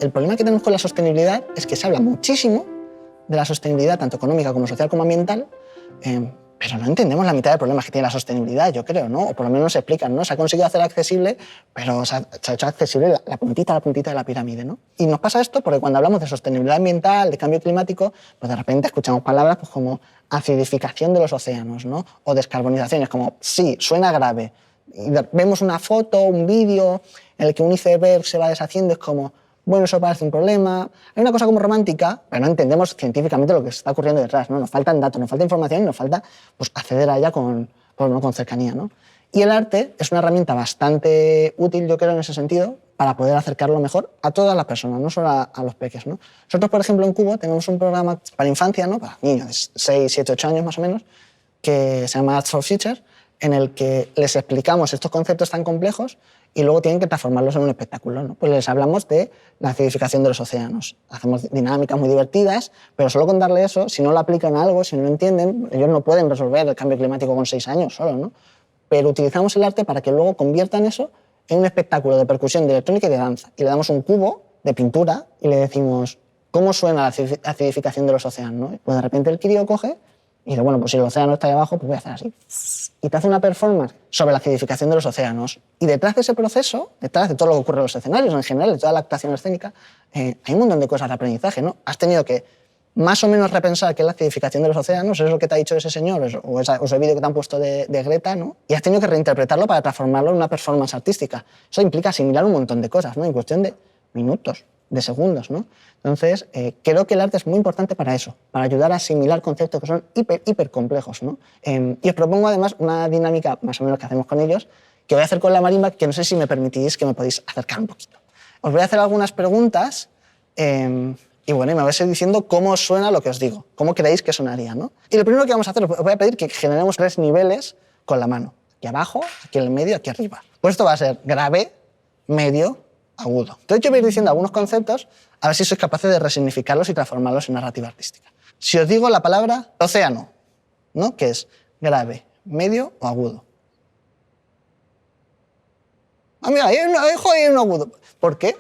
el problema que tenemos con la sostenibilidad es que se habla muchísimo de la sostenibilidad, tanto económica como social como ambiental, pero no entendemos la mitad de problemas que tiene la sostenibilidad, yo creo, ¿no? O por lo menos no se explican, ¿no? Se ha conseguido hacer accesible, pero se ha hecho accesible la puntita de la pirámide, ¿no? Y nos pasa esto porque cuando hablamos de sostenibilidad ambiental, de cambio climático, pues de repente escuchamos palabras pues, como acidificación de los océanos, ¿no? O descarbonización. Es como, sí, suena grave. Y vemos una foto, un vídeo en el que un iceberg se va deshaciendo, es como, bueno, eso parece un problema. Hay una cosa como romántica, pero no entendemos científicamente lo que está ocurriendo detrás, ¿no? Nos faltan datos, nos falta información y nos falta pues, acceder a ella con cercanía, ¿no? Y el arte es una herramienta bastante útil, yo creo, en ese sentido, para poder acercarlo mejor a todas las personas, no solo a los peques, ¿no? Nosotros, por ejemplo, en Cubo tenemos un programa para infancia, ¿no? Para niños de 6, 7, 8 años más o menos, que se llama Arts for Future, en el que les explicamos estos conceptos tan complejos y luego tienen que transformarlos en un espectáculo, ¿no? Pues les hablamos de la acidificación de los océanos. Hacemos dinámicas muy divertidas, pero solo con darle eso, si no lo aplican a algo, si no lo entienden, ellos no pueden resolver el cambio climático con 6 años solo, ¿no? Pero utilizamos el arte para que luego conviertan eso en un espectáculo de percusión, de electrónica y de danza. Y le damos un cubo de pintura y le decimos, ¿cómo suena la acidificación de los océanos, ¿no? Pues de repente el crío coge y dice, bueno, pues si el océano está ahí abajo, pues voy a hacer así. Y te hace una performance sobre la acidificación de los océanos. Y detrás de ese proceso, detrás de todo lo que ocurre en los escenarios en general, de toda la actuación escénica, hay un montón de cosas de aprendizaje, ¿no? Has tenido que más o menos repensar qué es la acidificación de los océanos, es lo que te ha dicho ese señor, o ese vídeo que te han puesto de Greta, ¿no? Y has tenido que reinterpretarlo para transformarlo en una performance artística. Eso implica asimilar un montón de cosas, ¿no? En cuestión de minutos, de segundos, ¿no? Entonces, creo que el arte es muy importante para eso, para ayudar a asimilar conceptos que son hiper complejos, ¿no? Y os propongo además una dinámica más o menos que hacemos con ellos, que voy a hacer con la marimba, que no sé si me permitís que me podéis acercar un poquito. Os voy a hacer algunas preguntas y bueno, y me vais a ir diciendo cómo suena lo que os digo, cómo creéis que sonaría, ¿no? Y lo primero que vamos a hacer, os voy a pedir que generemos 3 niveles con la mano. Aquí abajo, aquí en el medio, aquí arriba. Pues esto va a ser grave, medio, agudo. Entonces yo voy a ir diciendo algunos conceptos, a ver si sois capaces de resignificarlos y transformarlos en narrativa artística. Si os digo la palabra océano, ¿no? Que es grave, medio o agudo. Ah, mira, hay un agudo. ¿Por qué?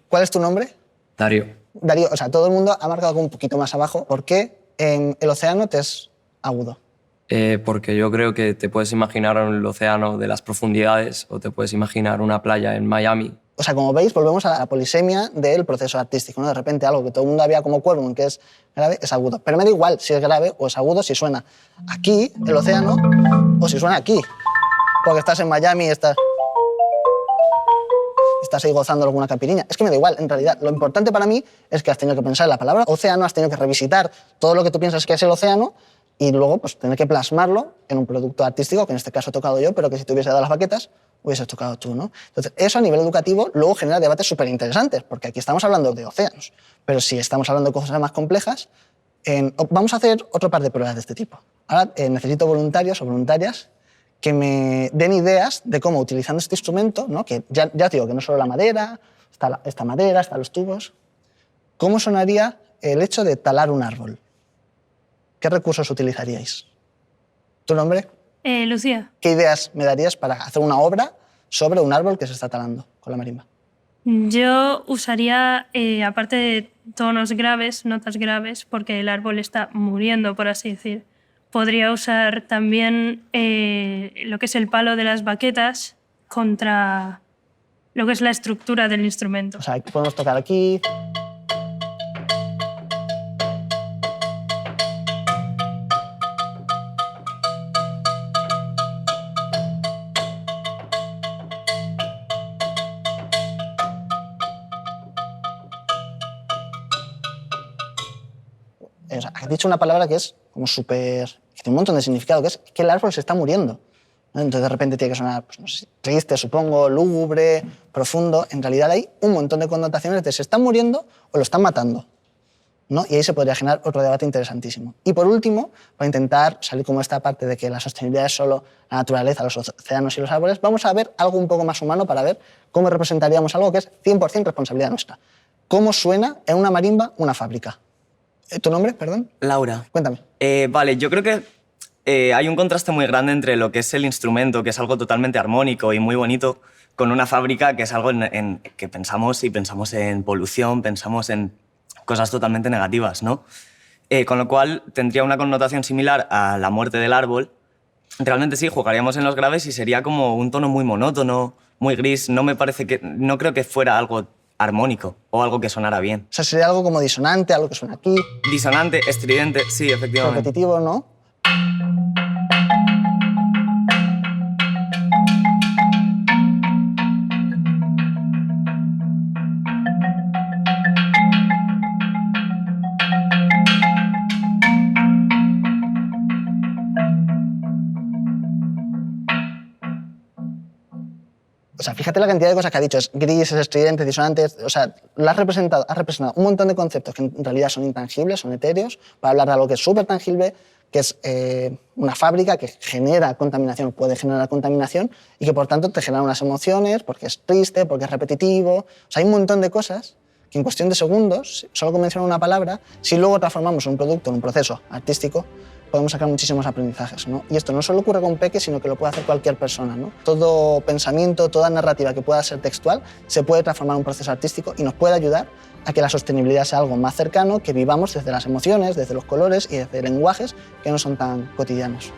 ¿Cuál es tu nombre? Darío. Darío, o sea, todo el mundo ha marcado un poquito más abajo. ¿Por qué el océano te es agudo? Porque yo creo que te puedes imaginar el océano de las profundidades o te puedes imaginar una playa en Miami. O sea, como veis, volvemos a la polisemia del proceso artístico, ¿no? De repente algo que todo el mundo había como cuervo, que es grave, es agudo. Pero me da igual si es grave o es agudo, si suena aquí, el océano, o si suena aquí. Porque estás en Miami y estás ahí gozando alguna caipirinha. Es que me da igual, en realidad. Lo importante para mí es que has tenido que pensar en la palabra océano, has tenido que revisitar todo lo que tú piensas que es el océano y luego pues, tener que plasmarlo en un producto artístico, que en este caso he tocado yo, pero que si te hubiese dado las baquetas, hubieses tocado tú, ¿no? Entonces, eso a nivel educativo luego genera debates súper interesantes, porque aquí estamos hablando de océanos, pero si estamos hablando de cosas más complejas, vamos a hacer otro par de pruebas de este tipo. Ahora necesito voluntarios o voluntarias que me den ideas de cómo, utilizando este instrumento, ¿no? Que ya te digo que no solo la madera, está esta madera, están los tubos, ¿cómo sonaría el hecho de talar un árbol? ¿Qué recursos utilizaríais? ¿Tu nombre? Lucía. ¿Qué ideas me darías para hacer una obra sobre un árbol que se está talando con la marimba? Yo usaría, aparte de tonos graves, notas graves, porque el árbol está muriendo, por así decir, podría usar también lo que es el palo de las baquetas contra lo que es la estructura del instrumento. O sea, podemos tocar aquí. O sea, has dicho una palabra que es como súper... que tiene un montón de significado, que es que el árbol se está muriendo, ¿no? Entonces de repente tiene que sonar, pues, no sé, triste, supongo, lúgubre, profundo. En realidad hay un montón de connotaciones de se está muriendo o lo están matando, ¿no? Y ahí se podría generar otro debate interesantísimo. Y por último, para intentar salir como esta parte de que la sostenibilidad es solo la naturaleza, los océanos y los árboles, vamos a ver algo un poco más humano para ver cómo representaríamos algo que es 100% responsabilidad nuestra. ¿Cómo suena en una marimba una fábrica? ¿Tu nombre, perdón? Laura. Cuéntame. Vale, yo creo que hay un contraste muy grande entre lo que es el instrumento, que es algo totalmente armónico y muy bonito, con una fábrica que es algo en que pensamos en polución, pensamos en cosas totalmente negativas, ¿no? Con lo cual tendría una connotación similar a la muerte del árbol. Realmente sí, jugaríamos en los graves y sería como un tono muy monótono, muy gris. No creo que fuera algo armónico o algo que sonara bien. O sea, sería algo como disonante, algo que suena aquí, Disonante, estridente, sí, efectivamente. repetitivo, ¿no? O sea, fíjate la cantidad de cosas que ha dicho. Es gris, es estridente, disonante. O sea, has representado un montón de conceptos que en realidad son intangibles, son etéreos, para hablar de algo que es súper tangible, que es una fábrica que genera contaminación, puede generar contaminación, y que por tanto te genera unas emociones, porque es triste, porque es repetitivo. O sea, hay un montón de cosas que en cuestión de segundos, solo con mencionar una palabra, si luego transformamos un producto en un proceso artístico, podemos sacar muchísimos aprendizajes, ¿no? Y esto no solo ocurre con Peque, sino que lo puede hacer cualquier persona, ¿no? Todo pensamiento, toda narrativa que pueda ser textual se puede transformar en un proceso artístico y nos puede ayudar a que la sostenibilidad sea algo más cercano, que vivamos desde las emociones, desde los colores y desde lenguajes que no son tan cotidianos.